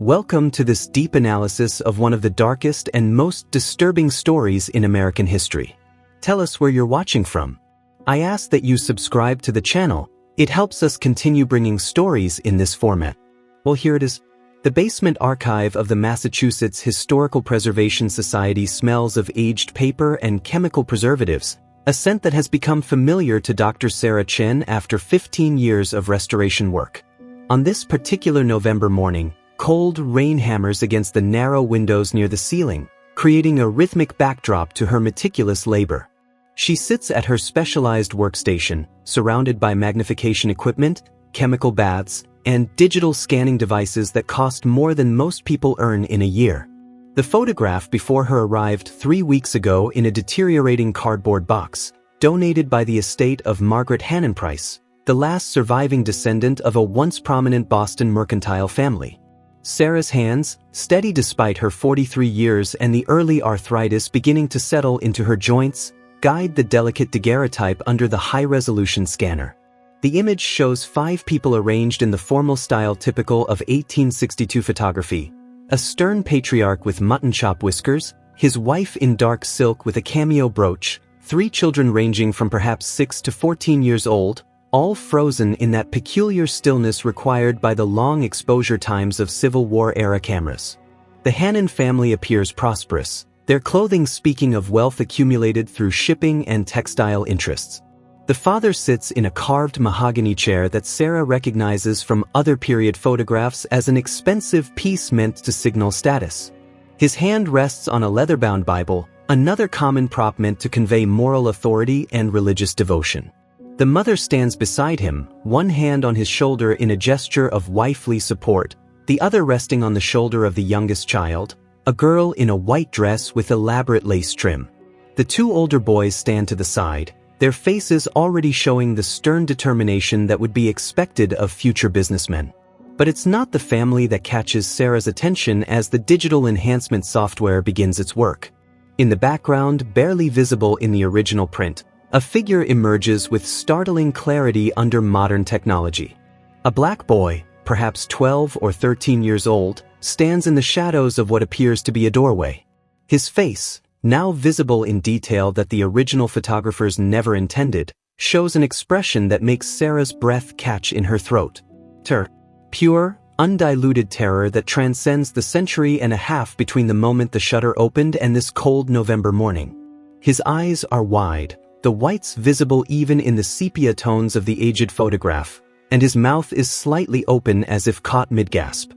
Welcome to this deep analysis of one of the darkest and most disturbing stories in American history. Tell us where you're watching from. I ask that you subscribe to the channel. It helps us continue bringing stories in this format. Well, here it is. The basement archive of the Massachusetts Historical Preservation Society smells of aged paper and chemical preservatives, a scent that has become familiar to Dr. Sarah Chen after 15 years of restoration work. On this particular November morning, cold rain hammers against the narrow windows near the ceiling, creating a rhythmic backdrop to her meticulous labor. She sits at her specialized workstation, surrounded by magnification equipment, chemical baths, and digital scanning devices that cost more than most people earn in a year. The photograph before her arrived 3 weeks ago in a deteriorating cardboard box, donated by the estate of Margaret Hannon, the last surviving descendant of a once prominent Boston mercantile family. Sarah's hands, steady despite her 43 years and the early arthritis beginning to settle into her joints, guide the delicate daguerreotype under the high-resolution scanner. The image shows 5 people arranged in the formal style typical of 1862 photography: a stern patriarch with mutton chop whiskers, his wife in dark silk with a cameo brooch, 3 children ranging from perhaps 6 to 14 years old, all frozen in that peculiar stillness required by the long exposure times of Civil War-era cameras. The Hannon family appears prosperous, their clothing speaking of wealth accumulated through shipping and textile interests. The father sits in a carved mahogany chair that Sarah recognizes from other period photographs as an expensive piece meant to signal status. His hand rests on a leather-bound Bible, another common prop meant to convey moral authority and religious devotion. The mother stands beside him, one hand on his shoulder in a gesture of wifely support, the other resting on the shoulder of the youngest child, a girl in a white dress with elaborate lace trim. The 2 older boys stand to the side, their faces already showing the stern determination that would be expected of future businessmen. But it's not the family that catches Sarah's attention as the digital enhancement software begins its work. In the background, barely visible in the original print, a figure emerges with startling clarity under modern technology. A black boy, perhaps 12 or 13 years old, stands in the shadows of what appears to be a doorway. His face, now visible in detail that the original photographers never intended, shows an expression that makes Sarah's breath catch in her throat. Pure, undiluted terror that transcends the century and a half between the moment the shutter opened and this cold November morning. His eyes are wide, the whites visible even in the sepia tones of the aged photograph, and his mouth is slightly open as if caught mid-gasp.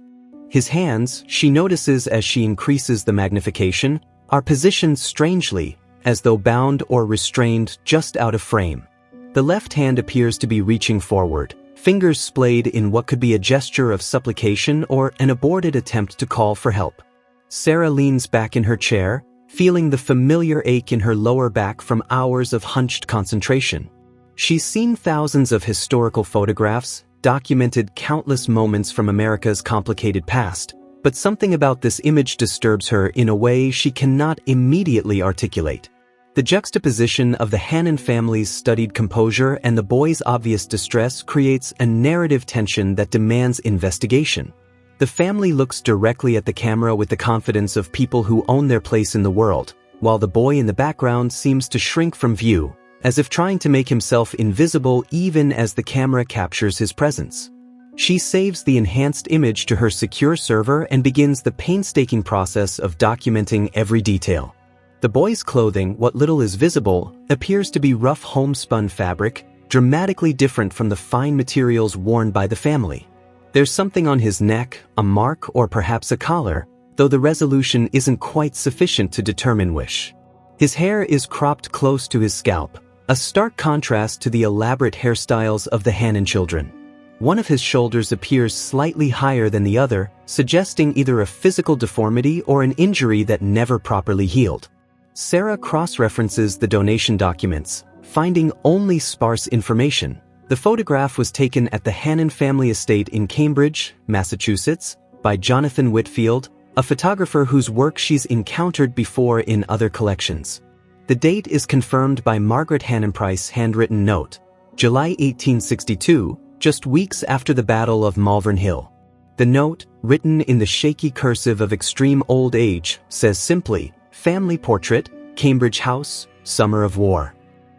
His hands, she notices as she increases the magnification, are positioned strangely, as though bound or restrained just out of frame. The left hand appears to be reaching forward, fingers splayed in what could be a gesture of supplication or an aborted attempt to call for help. Sarah leans back in her chair, feeling the familiar ache in her lower back from hours of hunched concentration. She's seen thousands of historical photographs, documented countless moments from America's complicated past, but something about this image disturbs her in a way she cannot immediately articulate. The juxtaposition of the Hannon family's studied composure and the boy's obvious distress creates a narrative tension that demands investigation. The family looks directly at the camera with the confidence of people who own their place in the world, while the boy in the background seems to shrink from view, as if trying to make himself invisible even as the camera captures his presence. She saves the enhanced image to her secure server and begins the painstaking process of documenting every detail. The boy's clothing, what little is visible, appears to be rough homespun fabric, dramatically different from the fine materials worn by the family. There's something on his neck, a mark or perhaps a collar, though the resolution isn't quite sufficient to determine which. His hair is cropped close to his scalp, a stark contrast to the elaborate hairstyles of the Hannon children. One of his shoulders appears slightly higher than the other, suggesting either a physical deformity or an injury that never properly healed. Sarah cross-references the donation documents, finding only sparse information. The photograph was taken at the Hannon family estate in Cambridge, Massachusetts, by Jonathan Whitfield, a photographer whose work she's encountered before in other collections. The date is confirmed by Margaret Hannon handwritten note, July 1862, just weeks after the Battle of Malvern Hill. The note, written in the shaky cursive of extreme old age, says simply, "Family Portrait, Cambridge House, Summer of War."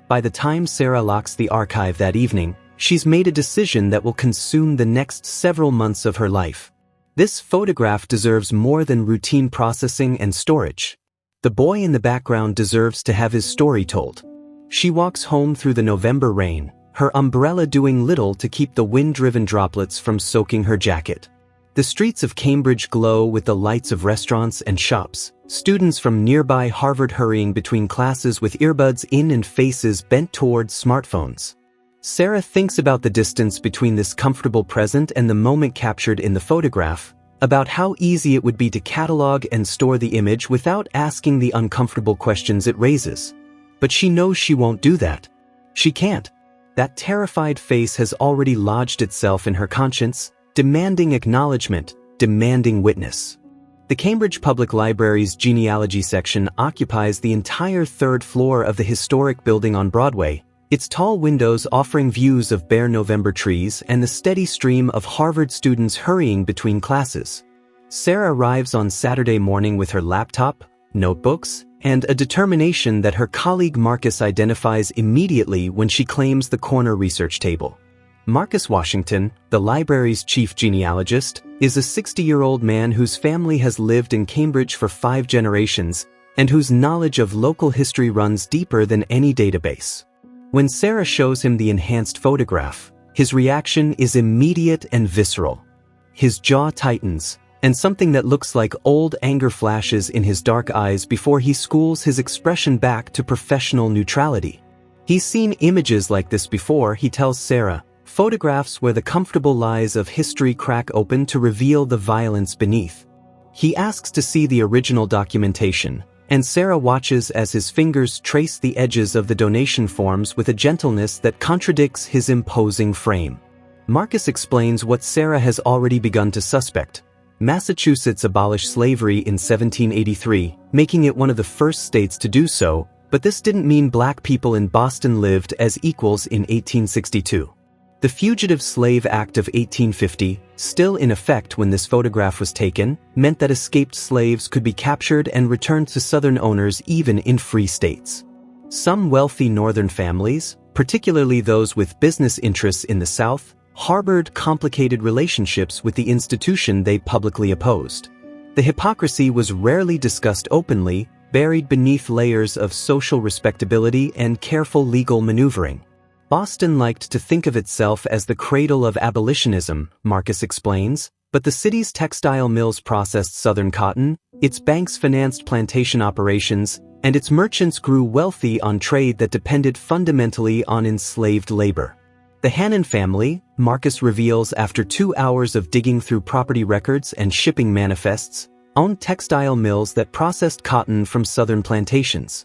By the time Sarah locks the archive that evening, she's made a decision that will consume the next several months of her life. This photograph deserves more than routine processing and storage. The boy in the background deserves to have his story told. She walks home through the November rain, her umbrella doing little to keep the wind-driven droplets from soaking her jacket. The streets of Cambridge glow with the lights of restaurants and shops, students from nearby Harvard hurrying between classes with earbuds in and faces bent towards smartphones. Sarah thinks about the distance between this comfortable present and the moment captured in the photograph, about how easy it would be to catalog and store the image without asking the uncomfortable questions it raises. But she knows she won't do that. She can't. That terrified face has already lodged itself in her conscience, demanding acknowledgement, demanding witness. The Cambridge Public Library's genealogy section occupies the entire third floor of the historic building on Broadway, its tall windows offering views of bare November trees and the steady stream of Harvard students hurrying between classes. Sarah arrives on Saturday morning with her laptop, notebooks, and a determination that her colleague Marcus identifies immediately when she claims the corner research table. Marcus Washington, the library's chief genealogist, is a 60-year-old man whose family has lived in Cambridge for 5 generations and whose knowledge of local history runs deeper than any database. When Sarah shows him the enhanced photograph, his reaction is immediate and visceral. His jaw tightens, and something that looks like old anger flashes in his dark eyes before he schools his expression back to professional neutrality. He's seen images like this before, he tells Sarah, photographs where the comfortable lies of history crack open to reveal the violence beneath. He asks to see the original documentation, and Sarah watches as his fingers trace the edges of the donation forms with a gentleness that contradicts his imposing frame. Marcus explains what Sarah has already begun to suspect. Massachusetts abolished slavery in 1783, making it one of the first states to do so, but this didn't mean black people in Boston lived as equals in 1862. The Fugitive Slave Act of 1850, still in effect when this photograph was taken, meant that escaped slaves could be captured and returned to Southern owners even in free states. Some wealthy Northern families, particularly those with business interests in the South, harbored complicated relationships with the institution they publicly opposed. The hypocrisy was rarely discussed openly, buried beneath layers of social respectability and careful legal maneuvering. Boston liked to think of itself as the cradle of abolitionism, Marcus explains, but the city's textile mills processed Southern cotton, its banks financed plantation operations, and its merchants grew wealthy on trade that depended fundamentally on enslaved labor. The Hannon family, Marcus reveals after 2 hours of digging through property records and shipping manifests, owned textile mills that processed cotton from Southern plantations.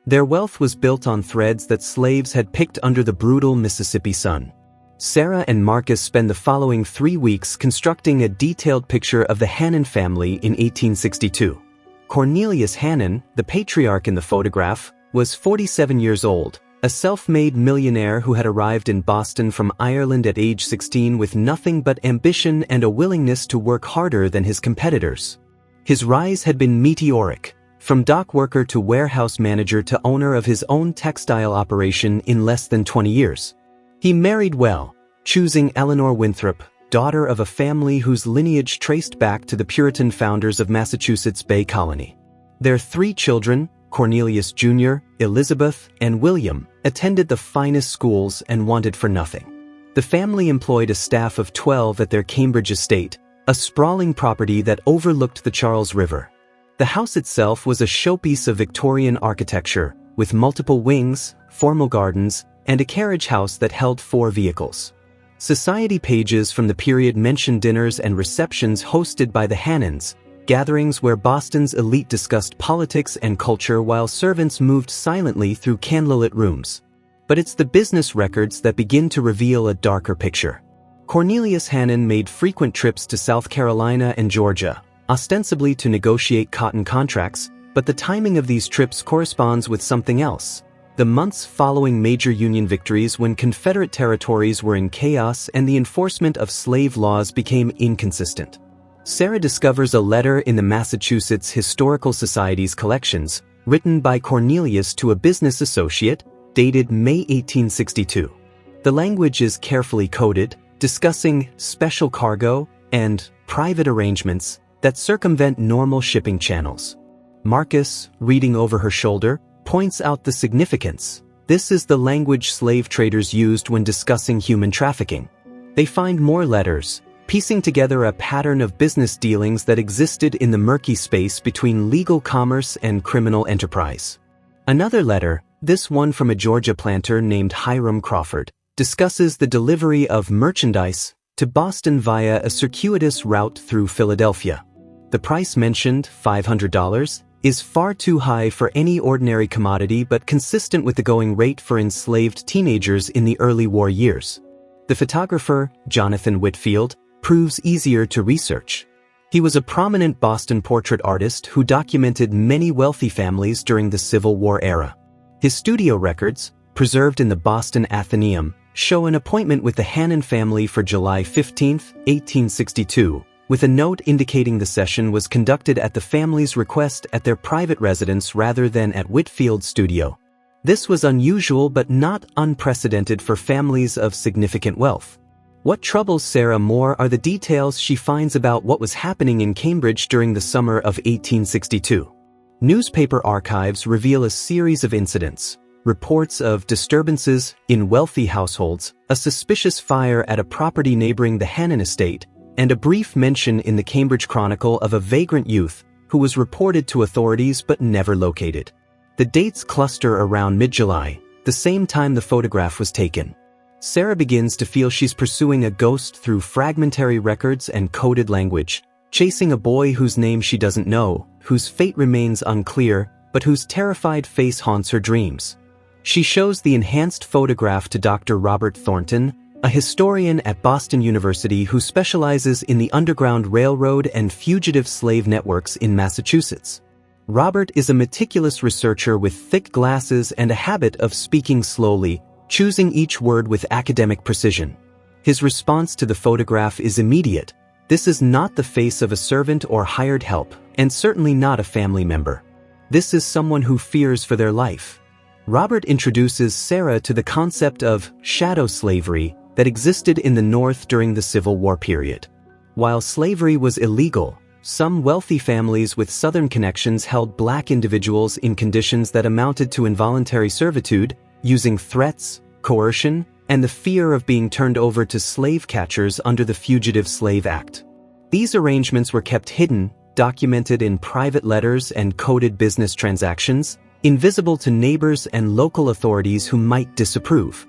Their wealth was built on threads that slaves had picked under the brutal Mississippi sun. Sarah and Marcus spend the following 3 weeks constructing a detailed picture of the Hannon family in 1862. Cornelius Hannon, the patriarch in the photograph, was 47 years old, a self-made millionaire who had arrived in Boston from Ireland at age 16 with nothing but ambition and a willingness to work harder than his competitors. His rise had been meteoric. From dock worker to warehouse manager to owner of his own textile operation in less than 20 years. He married well, choosing Eleanor Winthrop, daughter of a family whose lineage traced back to the Puritan founders of Massachusetts Bay Colony. Their 3 children, Cornelius Jr., Elizabeth, and William, attended the finest schools and wanted for nothing. The family employed a staff of 12 at their Cambridge estate, a sprawling property that overlooked the Charles River. The house itself was a showpiece of Victorian architecture, with multiple wings, formal gardens, and a carriage house that held 4 vehicles. Society pages from the period mention dinners and receptions hosted by the Hannons, gatherings where Boston's elite discussed politics and culture while servants moved silently through candlelit rooms. But it's the business records that begin to reveal a darker picture. Cornelius Hannon made frequent trips to South Carolina and Georgia, ostensibly to negotiate cotton contracts, but the timing of these trips corresponds with something else. the months following major Union victories when Confederate territories were in chaos and the enforcement of slave laws became inconsistent. Sarah discovers a letter in the Massachusetts Historical Society's collections, written by Cornelius to a business associate, dated May 1862. The language is carefully coded, discussing special cargo and private arrangements that circumvent normal shipping channels. Marcus, reading over her shoulder, points out the significance. This is the language slave traders used when discussing human trafficking. They find more letters, piecing together a pattern of business dealings that existed in the murky space between legal commerce and criminal enterprise. Another letter, this one from a Georgia planter named Hiram Crawford, discusses the delivery of merchandise to Boston via a circuitous route through Philadelphia. The price mentioned, $500, is far too high for any ordinary commodity but consistent with the going rate for enslaved teenagers in the early war years. The photographer, Jonathan Whitfield, proves easier to research. He was a prominent Boston portrait artist who documented many wealthy families during the Civil War era. His studio records, preserved in the Boston Athenaeum, show an appointment with the Hannon family for July 15, 1862, with a note indicating the session was conducted at the family's request at their private residence rather than at Whitfield's studio. This was unusual but not unprecedented for families of significant wealth. What troubles Sarah more are the details she finds about what was happening in Cambridge during the summer of 1862. Newspaper archives reveal a series of incidents, reports of disturbances in wealthy households, a suspicious fire at a property neighboring the Hannon estate, and a brief mention in the Cambridge Chronicle of a vagrant youth who was reported to authorities but never located. The dates cluster around mid-July, the same time the photograph was taken. Sarah begins to feel she's pursuing a ghost through fragmentary records and coded language, chasing a boy whose name she doesn't know, whose fate remains unclear, but whose terrified face haunts her dreams. She shows the enhanced photograph to Dr. Robert Thornton, a historian at Boston University who specializes in the Underground Railroad and fugitive slave networks in Massachusetts. Robert is a meticulous researcher with thick glasses and a habit of speaking slowly, choosing each word with academic precision. His response to the photograph is immediate. This is not the face of a servant or hired help, and certainly not a family member. This is someone who fears for their life. Robert introduces Sarah to the concept of shadow slavery that existed in the North during the Civil War period. While slavery was illegal, some wealthy families with Southern connections held black individuals in conditions that amounted to involuntary servitude, using threats, coercion, and the fear of being turned over to slave catchers under the Fugitive Slave Act. These arrangements were kept hidden, documented in private letters and coded business transactions, invisible to neighbors and local authorities who might disapprove.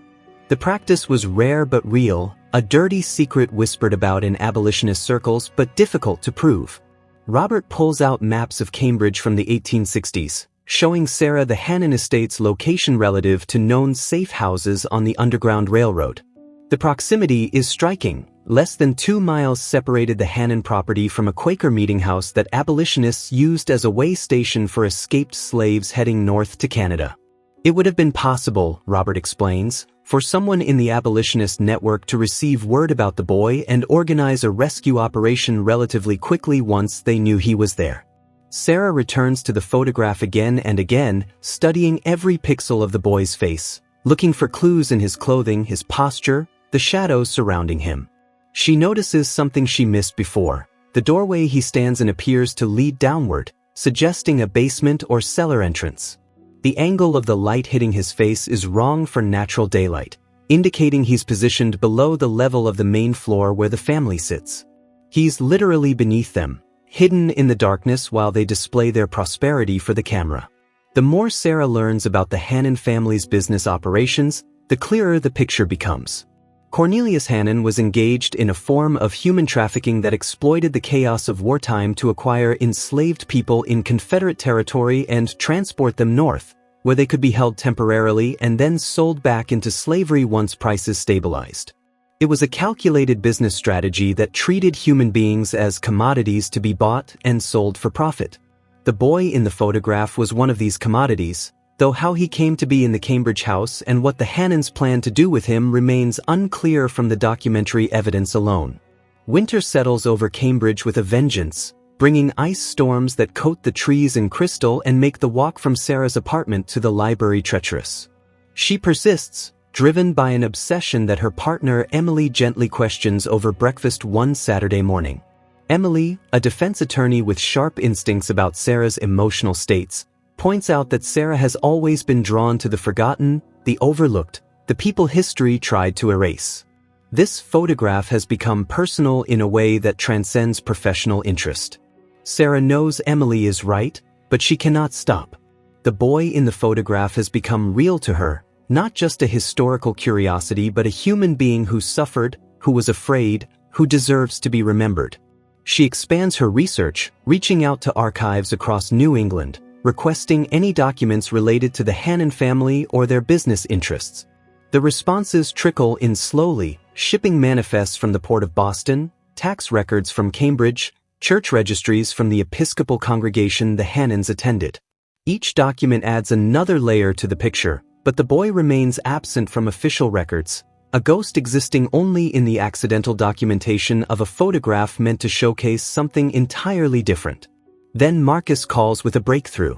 The practice was rare but real, a dirty secret whispered about in abolitionist circles but difficult to prove. Robert pulls out maps of Cambridge from the 1860s, showing Sarah the Hannon estate's location relative to known safe houses on the Underground Railroad. The proximity is striking. Less than 2 miles separated the Hannon property from a Quaker meeting house that abolitionists used as a way station for escaped slaves heading north to Canada. It would have been possible, Robert explains, for someone in the abolitionist network to receive word about the boy and organize a rescue operation relatively quickly once they knew he was there. Sarah returns to the photograph again and again, studying every pixel of the boy's face, looking for clues in his clothing, his posture, the shadows surrounding him. She notices something she missed before. The doorway he stands in appears to lead downward, suggesting a basement or cellar entrance. The angle of the light hitting his face is wrong for natural daylight, indicating he's positioned below the level of the main floor where the family sits. He's literally beneath them, hidden in the darkness while they display their prosperity for the camera. The more Sarah learns about the Hannon family's business operations, the clearer the picture becomes. Cornelius Hannon was engaged in a form of human trafficking that exploited the chaos of wartime to acquire enslaved people in Confederate territory and transport them north, where they could be held temporarily and then sold back into slavery once prices stabilized. It was a calculated business strategy that treated human beings as commodities to be bought and sold for profit. The boy in the photograph was one of these commodities, though how he came to be in the Cambridge house and what the Hannons planned to do with him remains unclear from the documentary evidence alone. Winter settles over Cambridge with a vengeance, bringing ice storms that coat the trees in crystal and make the walk from Sarah's apartment to the library treacherous. She persists, driven by an obsession that her partner Emily gently questions over breakfast one Saturday morning. Emily, a defense attorney with sharp instincts about Sarah's emotional states, points out that Sarah has always been drawn to the forgotten, the overlooked, the people history tried to erase. This photograph has become personal in a way that transcends professional interest. Sarah knows Emily is right, but she cannot stop. The boy in the photograph has become real to her, not just a historical curiosity but a human being who suffered, who was afraid, who deserves to be remembered. She expands her research, reaching out to archives across New England, requesting any documents related to the Hannon family or their business interests. The responses trickle in slowly, shipping manifests from the Port of Boston, tax records from Cambridge, church registries from the Episcopal congregation the Hannons attended. Each document adds another layer to the picture, but the boy remains absent from official records, a ghost existing only in the accidental documentation of a photograph meant to showcase something entirely different. Then Marcus calls with a breakthrough.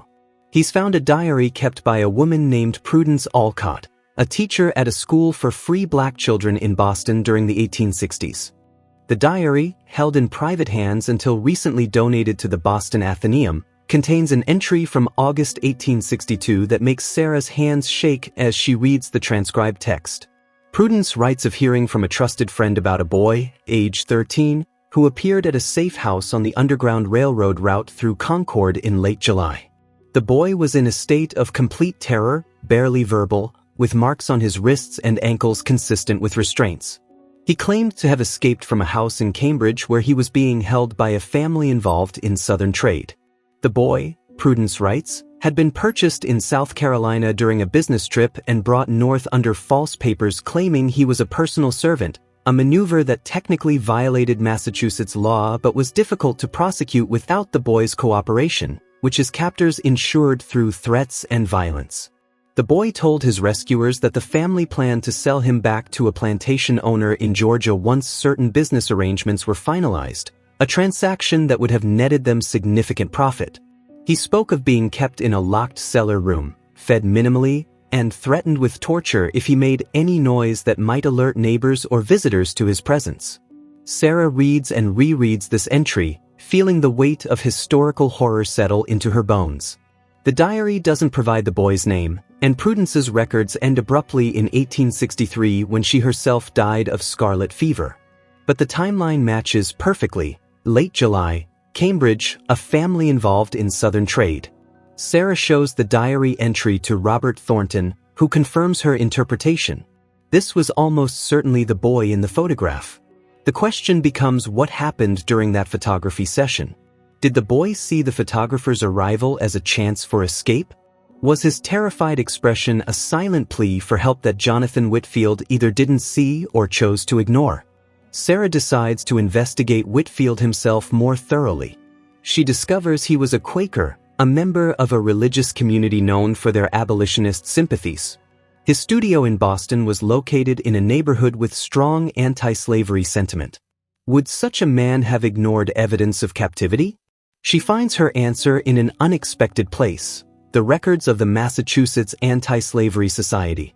He's found a diary kept by a woman named Prudence Alcott, a teacher at a school for free black children in Boston during the 1860s. The diary, held in private hands until recently donated to the Boston Athenaeum, contains an entry from August 1862 that makes Sarah's hands shake as she reads the transcribed text. Prudence writes of hearing from a trusted friend about a boy, age 13, who appeared at a safe house on the Underground Railroad route through Concord in late July. The boy was in a state of complete terror, barely verbal, with marks on his wrists and ankles consistent with restraints. He claimed to have escaped from a house in Cambridge where he was being held by a family involved in Southern trade. The boy, Prudence writes, had been purchased in South Carolina during a business trip and brought north under false papers claiming he was a personal servant, a maneuver that technically violated Massachusetts law but was difficult to prosecute without the boy's cooperation, which his captors ensured through threats and violence. The boy told his rescuers that the family planned to sell him back to a plantation owner in Georgia once certain business arrangements were finalized, a transaction that would have netted them significant profit. He spoke of being kept in a locked cellar room, fed minimally, and threatened with torture if he made any noise that might alert neighbors or visitors to his presence. Sarah reads and rereads this entry, feeling the weight of historical horror settle into her bones. The diary doesn't provide the boy's name, and Prudence's records end abruptly in 1863 when she herself died of scarlet fever. But the timeline matches perfectly. Late July, Cambridge, a family involved in Southern trade. Sarah shows the diary entry to Robert Thornton, who confirms her interpretation. This was almost certainly the boy in the photograph. The question becomes what happened during that photography session. Did the boy see the photographer's arrival as a chance for escape? Was his terrified expression a silent plea for help that Jonathan Whitfield either didn't see or chose to ignore? Sarah decides to investigate Whitfield himself more thoroughly. She discovers he was a Quaker, a member of a religious community known for their abolitionist sympathies. His studio in Boston was located in a neighborhood with strong anti-slavery sentiment. Would such a man have ignored evidence of captivity? She finds her answer in an unexpected place: the records of the Massachusetts Anti-Slavery Society.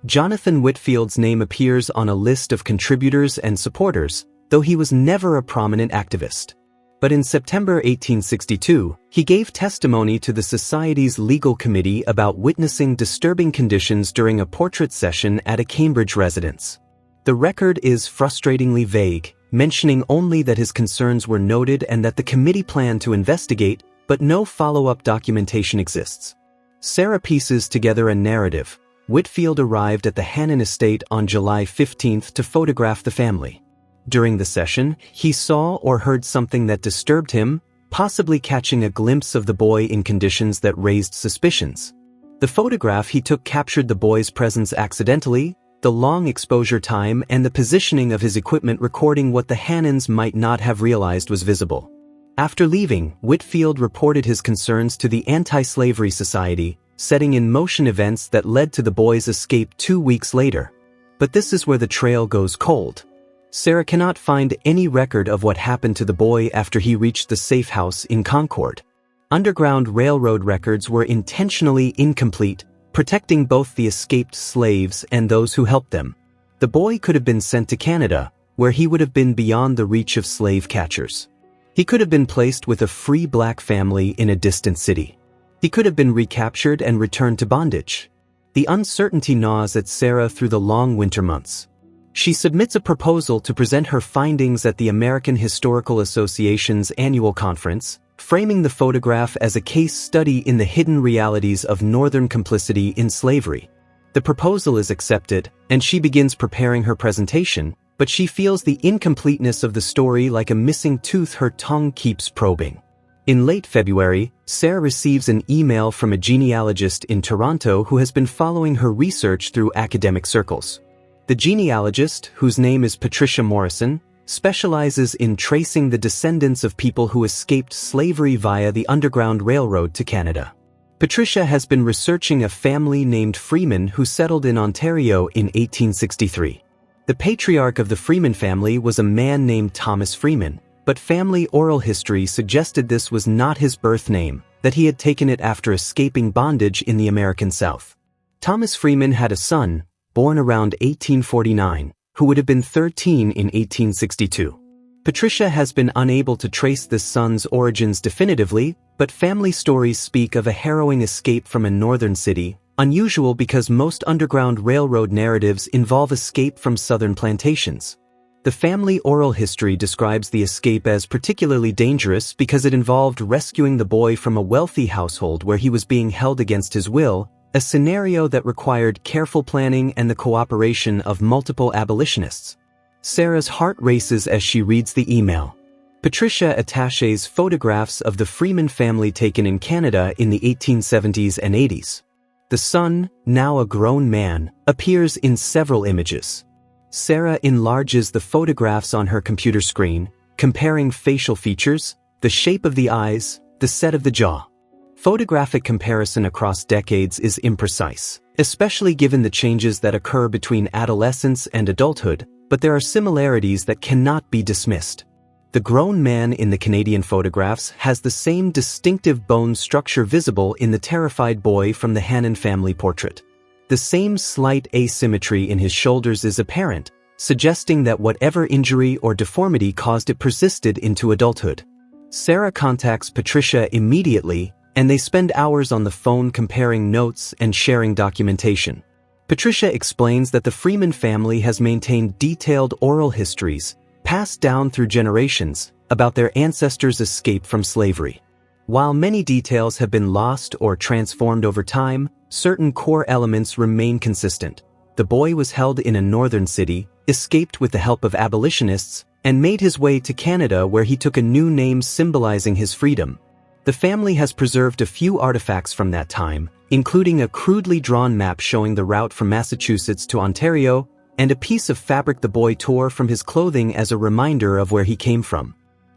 Jonathan Whitfield's name appears on a list of contributors and supporters, though he was never a prominent activist. But in September 1862, he gave testimony to the Society's legal committee about witnessing disturbing conditions during a portrait session at a Cambridge residence. The record is frustratingly vague, mentioning only that his concerns were noted and that the committee planned to investigate, but no follow-up documentation exists. Sarah pieces together a narrative. Whitfield arrived at the Hannon estate on July 15th to photograph the family. During the session, he saw or heard something that disturbed him, possibly catching a glimpse of the boy in conditions that raised suspicions. The photograph he took captured the boy's presence accidentally, the long exposure time and the positioning of his equipment recording what the Hannons might not have realized was visible. After leaving, Whitfield reported his concerns to the Anti-Slavery Society, setting in motion events that led to the boy's escape 2 weeks later. But this is where the trail goes cold. Sarah cannot find any record of what happened to the boy after he reached the safe house in Concord. Underground Railroad records were intentionally incomplete, protecting both the escaped slaves and those who helped them. The boy could have been sent to Canada, where he would have been beyond the reach of slave catchers. He could have been placed with a free black family in a distant city. He could have been recaptured and returned to bondage. The uncertainty gnaws at Sarah through the long winter months. She submits a proposal to present her findings at the American Historical Association's annual conference, framing the photograph as a case study in the hidden realities of Northern complicity in slavery. The proposal is accepted, and she begins preparing her presentation, but she feels the incompleteness of the story like a missing tooth her tongue keeps probing. In late February, Sarah receives an email from a genealogist in Toronto who has been following her research through academic circles. The genealogist, whose name is Patricia Morrison, specializes in tracing the descendants of people who escaped slavery via the Underground Railroad to Canada. Patricia has been researching a family named Freeman who settled in Ontario in 1863. The patriarch of the Freeman family was a man named Thomas Freeman, but family oral history suggested this was not his birth name, that he had taken it after escaping bondage in the American South. Thomas Freeman had a son, born around 1849, who would have been 13 in 1862. Patricia has been unable to trace this son's origins definitively, but family stories speak of a harrowing escape from a northern city, unusual because most Underground Railroad narratives involve escape from southern plantations. The family oral history describes the escape as particularly dangerous because it involved rescuing the boy from a wealthy household where he was being held against his will, a scenario that required careful planning and the cooperation of multiple abolitionists. Sarah's heart races as she reads the email. Patricia attaches photographs of the Freeman family taken in Canada in the 1870s and 80s. The son, now a grown man, appears in several images. Sarah enlarges the photographs on her computer screen, comparing facial features, the shape of the eyes, the set of the jaw. Photographic comparison across decades is imprecise, especially given the changes that occur between adolescence and adulthood, but there are similarities that cannot be dismissed. The grown man in the Canadian photographs has the same distinctive bone structure visible in the terrified boy from the Hannon family portrait. The same slight asymmetry in his shoulders is apparent, suggesting that whatever injury or deformity caused it persisted into adulthood. Sarah contacts Patricia immediately, and they spend hours on the phone comparing notes and sharing documentation. Patricia explains that the Freeman family has maintained detailed oral histories, passed down through generations, about their ancestors' escape from slavery. While many details have been lost or transformed over time, certain core elements remain consistent. The boy was held in a northern city, escaped with the help of abolitionists, and made his way to Canada where he took a new name symbolizing his freedom. The family has preserved a few artifacts from that time, including a crudely drawn map showing the route from Massachusetts to Ontario, and a piece of fabric the boy tore from his clothing as a reminder of where he came from.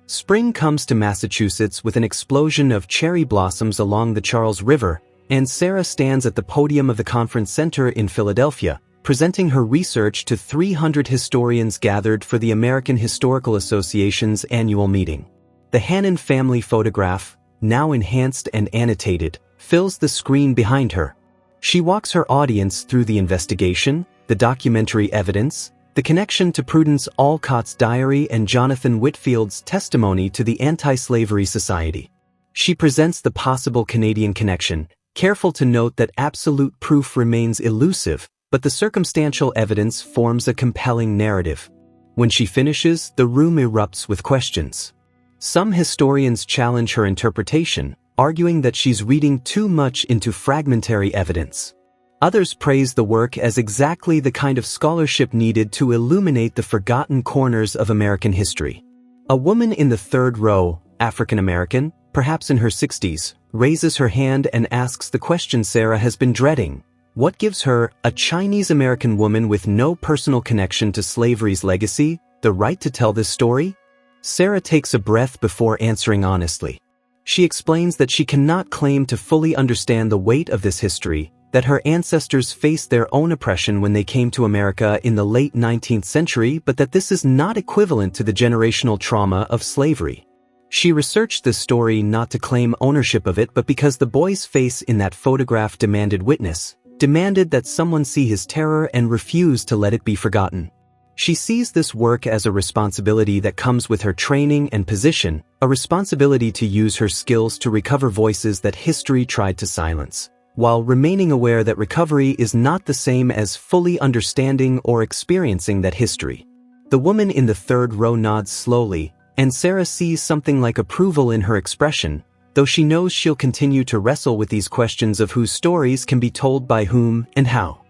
Spring comes to Massachusetts with an explosion of cherry blossoms along the Charles River, and Sarah stands at the podium of the conference center in Philadelphia, presenting her research to 300 historians gathered for the American Historical Association's annual meeting. The Hannon family photograph, now enhanced and annotated, fills the screen behind her. She walks her audience through the investigation, the documentary evidence, the connection to Prudence Alcott's diary and Jonathan Whitfield's testimony to the Anti-Slavery Society. She presents the possible Canadian connection, careful to note that absolute proof remains elusive, but the circumstantial evidence forms a compelling narrative. When she finishes, the room erupts with questions. Some historians challenge her interpretation, arguing that she's reading too much into fragmentary evidence. Others praise the work as exactly the kind of scholarship needed to illuminate the forgotten corners of American history. A woman in the third row, African American, perhaps in her 60s, raises her hand and asks the question Sarah has been dreading. What gives her, a Chinese American woman with no personal connection to slavery's legacy, the right to tell this story? Sarah takes a breath before answering honestly. She explains that she cannot claim to fully understand the weight of this history, that her ancestors faced their own oppression when they came to America in the late 19th century, but that this is not equivalent to the generational trauma of slavery. She researched this story not to claim ownership of it, but because the boy's face in that photograph demanded witness, demanded that someone see his terror and refused to let it be forgotten. She sees this work as a responsibility that comes with her training and position, a responsibility to use her skills to recover voices that history tried to silence, while remaining aware that recovery is not the same as fully understanding or experiencing that history. The woman in the third row nods slowly, and Sarah sees something like approval in her expression, though she knows she'll continue to wrestle with these questions of whose stories can be told by whom and how.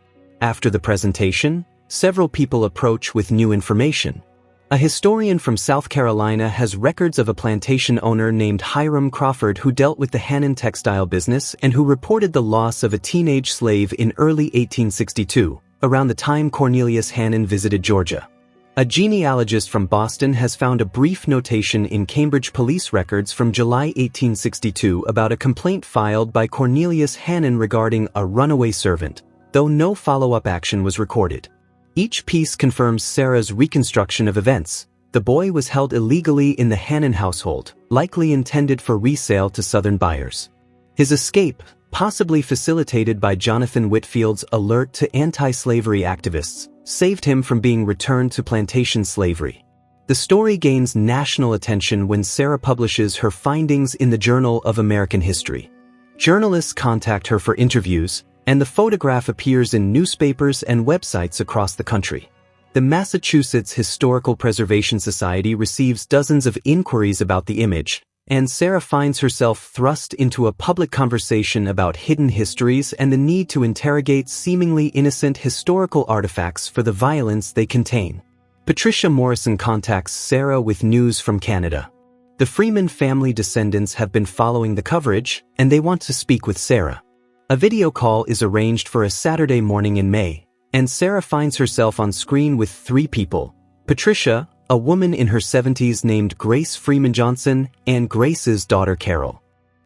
After the presentation, several people approach with new information. A historian from South Carolina has records of a plantation owner named Hiram Crawford who dealt with the Hannon textile business and who reported the loss of a teenage slave in early 1862, around the time Cornelius Hannon visited Georgia. A genealogist from Boston has found a brief notation in Cambridge police records from July 1862 about a complaint filed by Cornelius Hannon regarding a runaway servant, though no follow-up action was recorded. Each piece confirms Sarah's reconstruction of events. The boy was held illegally in the Hannon household, likely intended for resale to Southern buyers. His escape, possibly facilitated by Jonathan Whitfield's alert to anti-slavery activists, saved him from being returned to plantation slavery. The story gains national attention when Sarah publishes her findings in the Journal of American History. Journalists contact her for interviews, and the photograph appears in newspapers and websites across the country. The Massachusetts Historical Preservation Society receives dozens of inquiries about the image, and Sarah finds herself thrust into a public conversation about hidden histories and the need to interrogate seemingly innocent historical artifacts for the violence they contain. Patricia Morrison contacts Sarah with news from Canada. The Freeman family descendants have been following the coverage, and they want to speak with Sarah. A video call is arranged for a Saturday morning in May, and Sarah finds herself on screen with three people: Patricia, a woman in her 70s named Grace Freeman Johnson, and Grace's daughter Carol.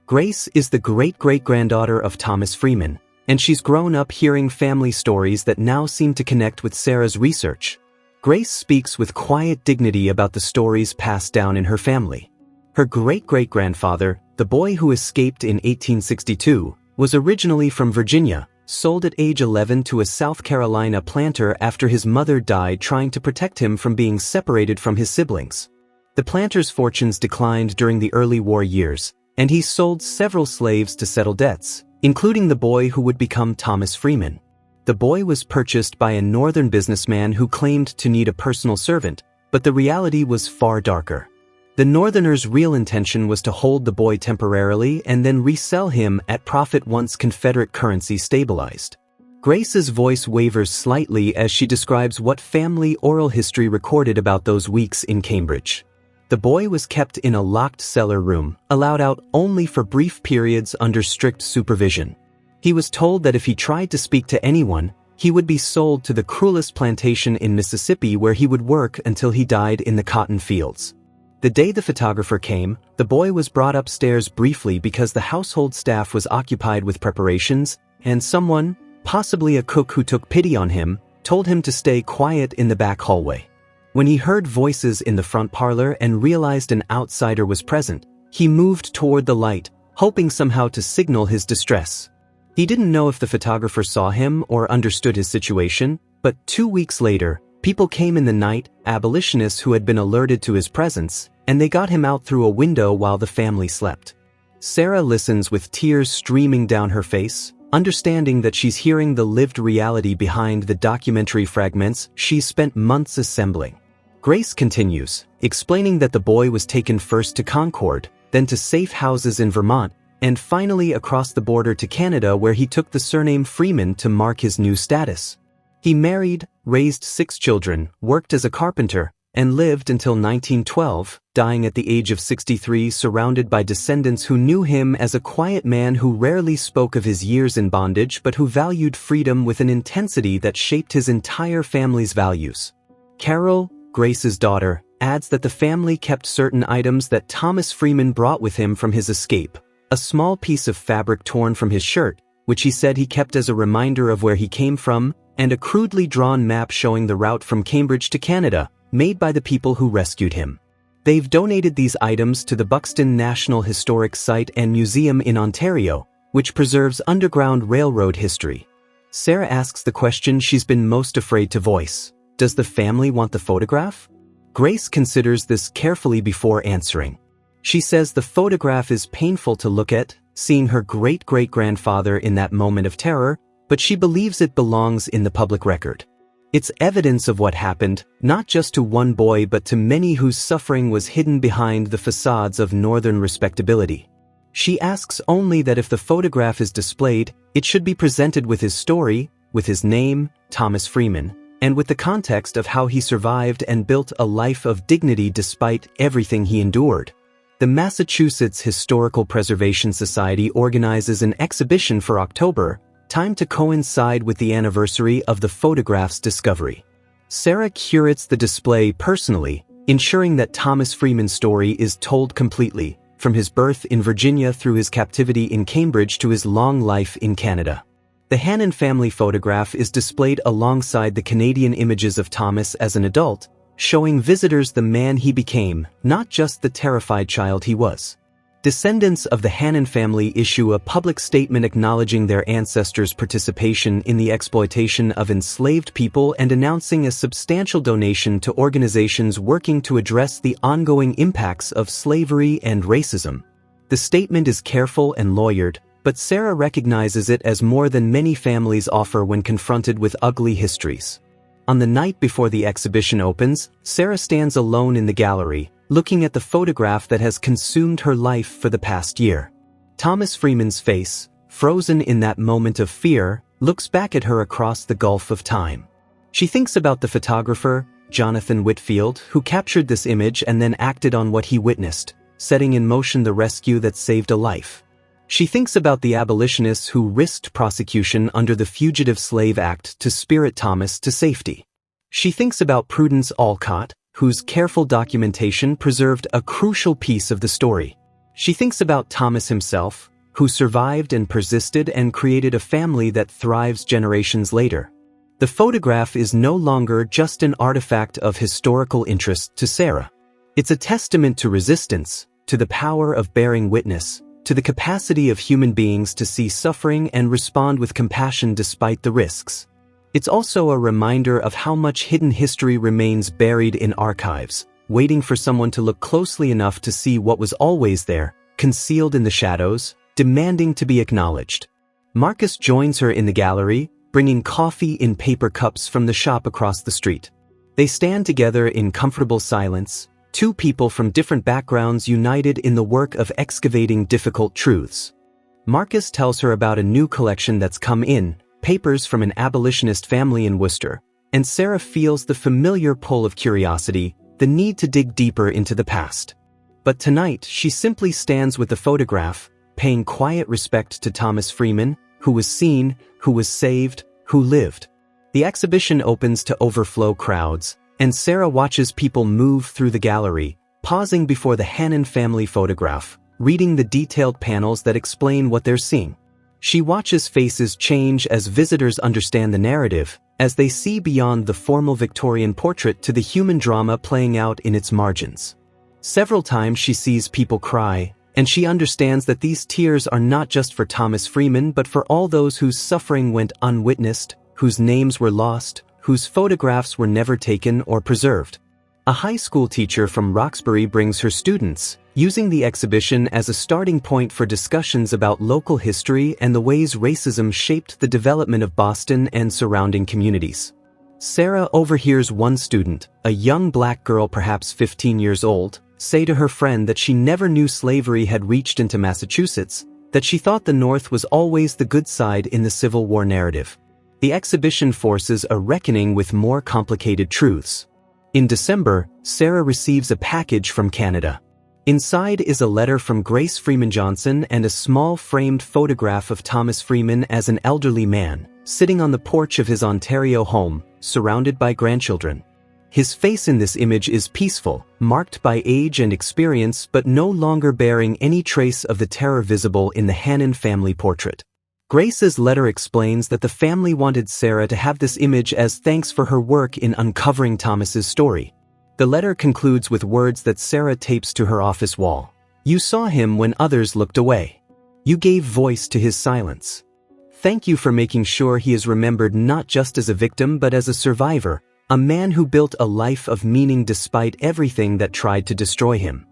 Grace is the great-great-granddaughter of Thomas Freeman, and she's grown up hearing family stories that now seem to connect with Sarah's research. Grace speaks with quiet dignity about the stories passed down in her family. Her great-great-grandfather, the boy who escaped in 1862, was originally from Virginia, sold at age 11 to a South Carolina planter after his mother died trying to protect him from being separated from his siblings. The planter's fortunes declined during the early war years, and he sold several slaves to settle debts, including the boy who would become Thomas Freeman. The boy was purchased by a northern businessman who claimed to need a personal servant, but the reality was far darker. The Northerner's real intention was to hold the boy temporarily and then resell him at profit once Confederate currency stabilized. Grace's voice wavers slightly as she describes what family oral history recorded about those weeks in Cambridge. The boy was kept in a locked cellar room, allowed out only for brief periods under strict supervision. He was told that if he tried to speak to anyone, he would be sold to the cruelest plantation in Mississippi where he would work until he died in the cotton fields. The day the photographer came, the boy was brought upstairs briefly because the household staff was occupied with preparations, and someone, possibly a cook who took pity on him, told him to stay quiet in the back hallway. When he heard voices in the front parlor and realized an outsider was present, he moved toward the light, hoping somehow to signal his distress. He didn't know if the photographer saw him or understood his situation, but 2 weeks later, people came in the night, abolitionists who had been alerted to his presence, and they got him out through a window while the family slept. Sarah listens with tears streaming down her face, understanding that she's hearing the lived reality behind the documentary fragments she's spent months assembling. Grace continues, explaining that the boy was taken first to Concord, then to safe houses in Vermont, and finally across the border to Canada where he took the surname Freeman to mark his new status. He married, raised 6 children, worked as a carpenter, and lived until 1912, dying at the age of 63 surrounded by descendants who knew him as a quiet man who rarely spoke of his years in bondage but who valued freedom with an intensity that shaped his entire family's values. Carol, Grace's daughter, adds that the family kept certain items that Thomas Freeman brought with him from his escape, a small piece of fabric torn from his shirt, which he said he kept as a reminder of where he came from, and a crudely drawn map showing the route from Cambridge to Canada, made by the people who rescued him. They've donated these items to the Buxton National Historic Site and Museum in Ontario, which preserves Underground Railroad history. Sarah asks the question she's been most afraid to voice. Does the family want the photograph? Grace considers this carefully before answering. She says the photograph is painful to look at, seeing her great-great-grandfather in that moment of terror, but she believes it belongs in the public record. It's evidence of what happened, not just to one boy but to many whose suffering was hidden behind the facades of northern respectability. She asks only that if the photograph is displayed, it should be presented with his story, with his name, Thomas Freeman, and with the context of how he survived and built a life of dignity despite everything he endured. The Massachusetts Historical Preservation Society organizes an exhibition for October, timed to coincide with the anniversary of the photograph's discovery. Sarah curates the display personally, ensuring that Thomas Freeman's story is told completely, from his birth in Virginia through his captivity in Cambridge to his long life in Canada. The Hannon family photograph is displayed alongside the Canadian images of Thomas as an adult, showing visitors the man he became, not just the terrified child he was. Descendants of the Hannon family issue a public statement acknowledging their ancestors' participation in the exploitation of enslaved people and announcing a substantial donation to organizations working to address the ongoing impacts of slavery and racism. The statement is careful and lawyered, but Sarah recognizes it as more than many families offer when confronted with ugly histories. On the night before the exhibition opens, Sarah stands alone in the gallery, looking at the photograph that has consumed her life for the past year. Thomas Freeman's face, frozen in that moment of fear, looks back at her across the gulf of time. She thinks about the photographer, Jonathan Whitfield, who captured this image and then acted on what he witnessed, setting in motion the rescue that saved a life. She thinks about the abolitionists who risked prosecution under the Fugitive Slave Act to spirit Thomas to safety. She thinks about Prudence Alcott, whose careful documentation preserved a crucial piece of the story. She thinks about Thomas himself, who survived and persisted and created a family that thrives generations later. The photograph is no longer just an artifact of historical interest to Sarah. It's a testament to resistance, to the power of bearing witness, to the capacity of human beings to see suffering and respond with compassion despite the risks. It's also a reminder of how much hidden history remains buried in archives, waiting for someone to look closely enough to see what was always there, concealed in the shadows, demanding to be acknowledged. Marcus joins her in the gallery, bringing coffee in paper cups from the shop across the street. They stand together in comfortable silence, two people from different backgrounds united in the work of excavating difficult truths. Marcus tells her about a new collection that's come in, papers from an abolitionist family in Worcester, and Sarah feels the familiar pull of curiosity, the need to dig deeper into the past. But tonight, she simply stands with the photograph, paying quiet respect to Thomas Freeman, who was seen, who was saved, who lived. The exhibition opens to overflow crowds, and Sarah watches people move through the gallery, pausing before the Hannon family photograph, reading the detailed panels that explain what they're seeing. She watches faces change as visitors understand the narrative, as they see beyond the formal Victorian portrait to the human drama playing out in its margins. Several times she sees people cry, and she understands that these tears are not just for Thomas Freeman but for all those whose suffering went unwitnessed, whose names were lost, whose photographs were never taken or preserved. A high school teacher from Roxbury brings her students, using the exhibition as a starting point for discussions about local history and the ways racism shaped the development of Boston and surrounding communities. Sarah overhears one student, a young black girl perhaps 15 years old, say to her friend that she never knew slavery had reached into Massachusetts, that she thought the North was always the good side in the Civil War narrative. The exhibition forces a reckoning with more complicated truths. In December, Sarah receives a package from Canada. Inside is a letter from Grace Freeman Johnson and a small framed photograph of Thomas Freeman as an elderly man, sitting on the porch of his Ontario home, surrounded by grandchildren. His face in this image is peaceful, marked by age and experience but no longer bearing any trace of the terror visible in the Hannon family portrait. Grace's letter explains that the family wanted Sarah to have this image as thanks for her work in uncovering Thomas's story. The letter concludes with words that Sarah tapes to her office wall. "You saw him when others looked away. You gave voice to his silence. Thank you for making sure he is remembered not just as a victim but as a survivor, a man who built a life of meaning despite everything that tried to destroy him."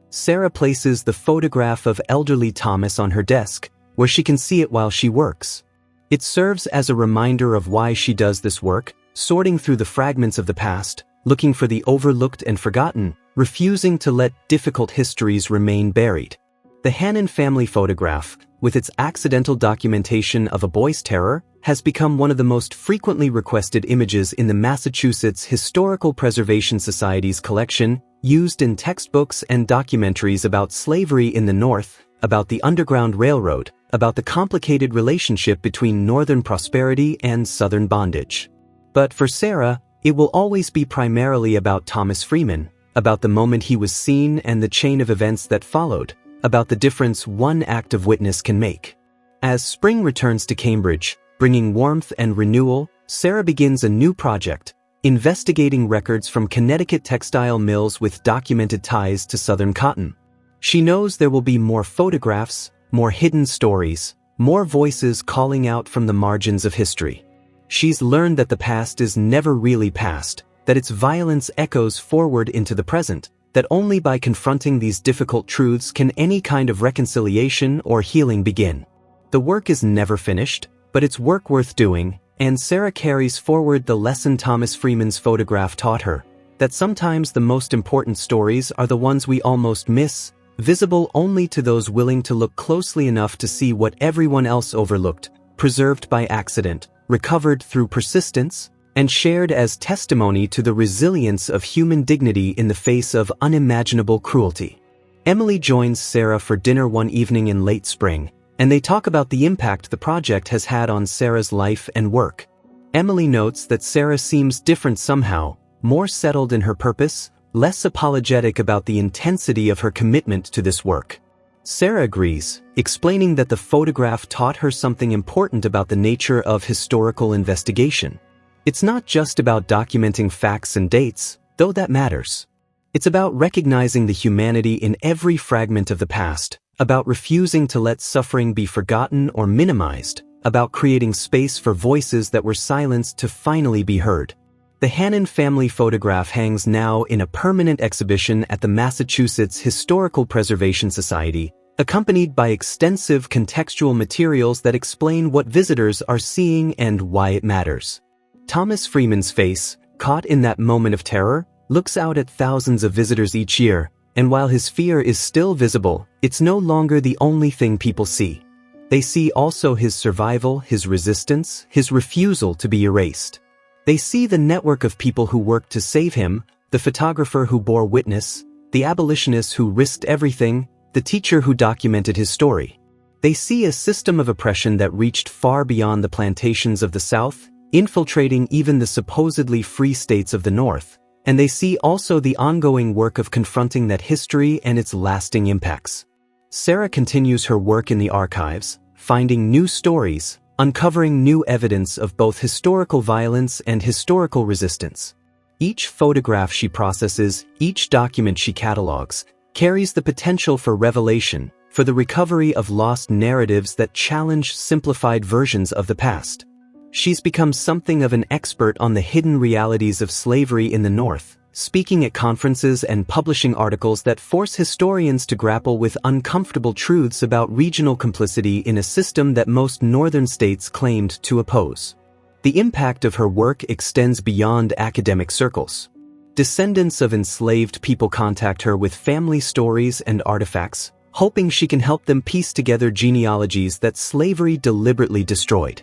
Sarah places the photograph of elderly Thomas on her desk, where she can see it while she works. It serves as a reminder of why she does this work, sorting through the fragments of the past, looking for the overlooked and forgotten, refusing to let difficult histories remain buried. The Hannon family photograph, with its accidental documentation of a boy's terror, has become one of the most frequently requested images in the Massachusetts Historical Preservation Society's collection, used in textbooks and documentaries about slavery in the North, about the Underground Railroad, about the complicated relationship between Northern prosperity and Southern bondage. But for Sarah, it will always be primarily about Thomas Freeman, about the moment he was seen and the chain of events that followed, about the difference one act of witness can make. As spring returns to Cambridge, bringing warmth and renewal, Sarah begins a new project, investigating records from Connecticut textile mills with documented ties to Southern cotton. She knows there will be more photographs, more hidden stories, more voices calling out from the margins of history. She's learned that the past is never really past, that its violence echoes forward into the present, that only by confronting these difficult truths can any kind of reconciliation or healing begin. The work is never finished, but it's work worth doing, and Sarah carries forward the lesson Thomas Freeman's photograph taught her, that sometimes the most important stories are the ones we almost miss, visible only to those willing to look closely enough to see what everyone else overlooked, preserved by accident, recovered through persistence, and shared as testimony to the resilience of human dignity in the face of unimaginable cruelty. Emily joins Sarah for dinner one evening in late spring, and they talk about the impact the project has had on Sarah's life and work. Emily notes that Sarah seems different somehow, more settled in her purpose, less apologetic about the intensity of her commitment to this work. Sarah agrees, explaining that the photograph taught her something important about the nature of historical investigation. It's not just about documenting facts and dates, though that matters. It's about recognizing the humanity in every fragment of the past, about refusing to let suffering be forgotten or minimized, about creating space for voices that were silenced to finally be heard. The Hannon family photograph hangs now in a permanent exhibition at the Massachusetts Historical Preservation Society, accompanied by extensive contextual materials that explain what visitors are seeing and why it matters. Thomas Freeman's face, caught in that moment of terror, looks out at thousands of visitors each year, and while his fear is still visible, it's no longer the only thing people see. They see also his survival, his resistance, his refusal to be erased. They see the network of people who worked to save him, the photographer who bore witness, the abolitionist who risked everything, the teacher who documented his story. They see a system of oppression that reached far beyond the plantations of the South, infiltrating even the supposedly free states of the North, and they see also the ongoing work of confronting that history and its lasting impacts. Sarah continues her work in the archives, finding new stories, uncovering new evidence of both historical violence and historical resistance. Each photograph she processes, each document she catalogs, carries the potential for revelation, for the recovery of lost narratives that challenge simplified versions of the past. She's become something of an expert on the hidden realities of slavery in the North, speaking at conferences and publishing articles that force historians to grapple with uncomfortable truths about regional complicity in a system that most northern states claimed to oppose. The impact of her work extends beyond academic circles. Descendants of enslaved people contact her with family stories and artifacts, hoping she can help them piece together genealogies that slavery deliberately destroyed.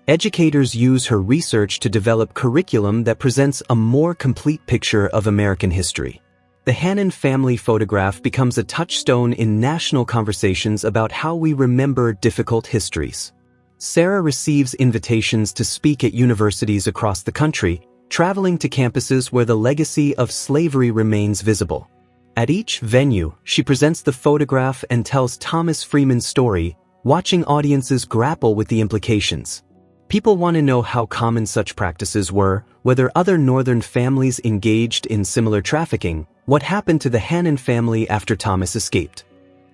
Educators use her research to develop curriculum that presents a more complete picture of American history. The Hannon family photograph becomes a touchstone in national conversations about how we remember difficult histories. Sarah receives invitations to speak at universities across the country, traveling to campuses where the legacy of slavery remains visible. At each venue, she presents the photograph and tells Thomas Freeman's story, watching audiences grapple with the implications. People want to know how common such practices were, whether other Northern families engaged in similar trafficking, what happened to the Hannon family after Thomas escaped.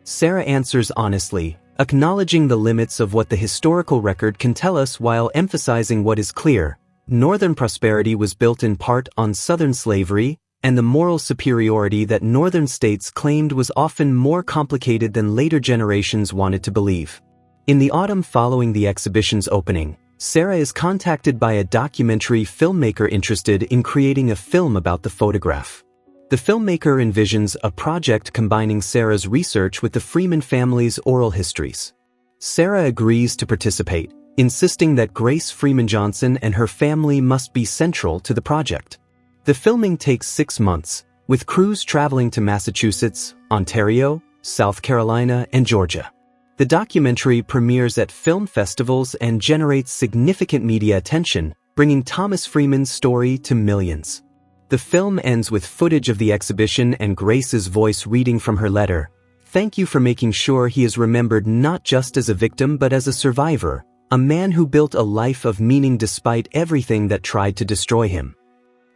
Sarah answers honestly, acknowledging the limits of what the historical record can tell us while emphasizing what is clear. Northern prosperity was built in part on Southern slavery, and the moral superiority that Northern states claimed was often more complicated than later generations wanted to believe. In the autumn following the exhibition's opening, Sarah is contacted by a documentary filmmaker interested in creating a film about the photograph. The filmmaker envisions a project combining Sarah's research with the Freeman family's oral histories. Sarah agrees to participate, insisting that Grace Freeman Johnson and her family must be central to the project. The filming takes 6 months, with crews traveling to Massachusetts, Ontario, South Carolina, and Georgia. The documentary premieres at film festivals and generates significant media attention, bringing Thomas Freeman's story to millions. The film ends with footage of the exhibition and Grace's voice reading from her letter. "Thank you for making sure he is remembered not just as a victim but as a survivor, a man who built a life of meaning despite everything that tried to destroy him."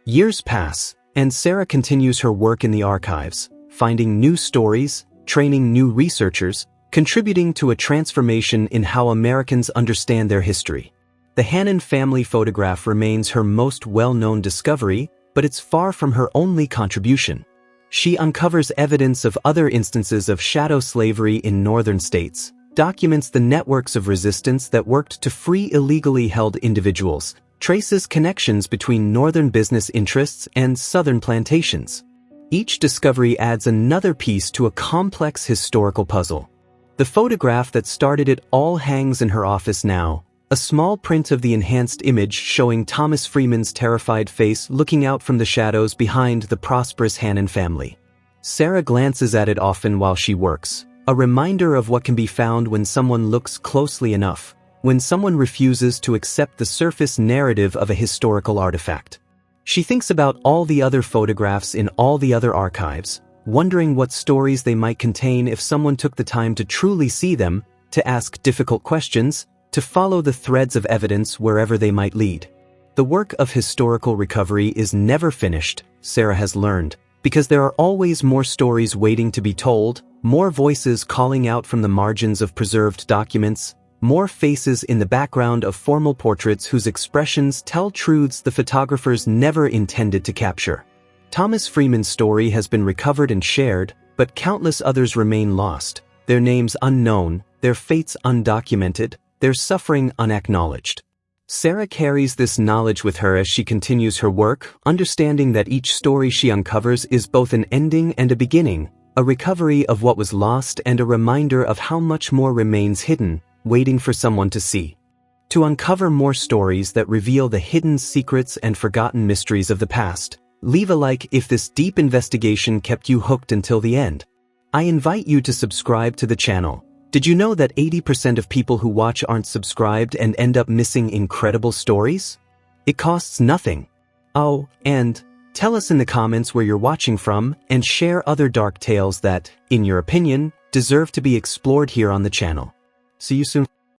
Years pass, and Sarah continues her work in the archives, finding new stories, training new researchers, contributing to a transformation in how Americans understand their history. The Hannon family photograph remains her most well-known discovery, but it's far from her only contribution. She uncovers evidence of other instances of shadow slavery in Northern states, documents the networks of resistance that worked to free illegally held individuals, traces connections between Northern business interests and Southern plantations. Each discovery adds another piece to a complex historical puzzle. The photograph that started it all hangs in her office now, a small print of the enhanced image showing Thomas Freeman's terrified face looking out from the shadows behind the prosperous Hannon family. Sarah glances at it often while she works, a reminder of what can be found when someone looks closely enough, when someone refuses to accept the surface narrative of a historical artifact. She thinks about all the other photographs in all the other archives, wondering what stories they might contain if someone took the time to truly see them, to ask difficult questions, to follow the threads of evidence wherever they might lead. The work of historical recovery is never finished, Sarah has learned, because there are always more stories waiting to be told, more voices calling out from the margins of preserved documents, more faces in the background of formal portraits whose expressions tell truths the photographers never intended to capture. Thomas Freeman's story has been recovered and shared, but countless others remain lost, their names unknown, their fates undocumented, their suffering unacknowledged. Sarah carries this knowledge with her as she continues her work, understanding that each story she uncovers is both an ending and a beginning, a recovery of what was lost and a reminder of how much more remains hidden, waiting for someone to see. To uncover more stories that reveal the hidden secrets and forgotten mysteries of the past, leave a like if this deep investigation kept you hooked until the end. I invite you to subscribe to the channel. Did you know that 80% of people who watch aren't subscribed and end up missing incredible stories? It costs nothing. Oh, and tell us in the comments where you're watching from and share other dark tales that, in your opinion, deserve to be explored here on the channel. See you soon.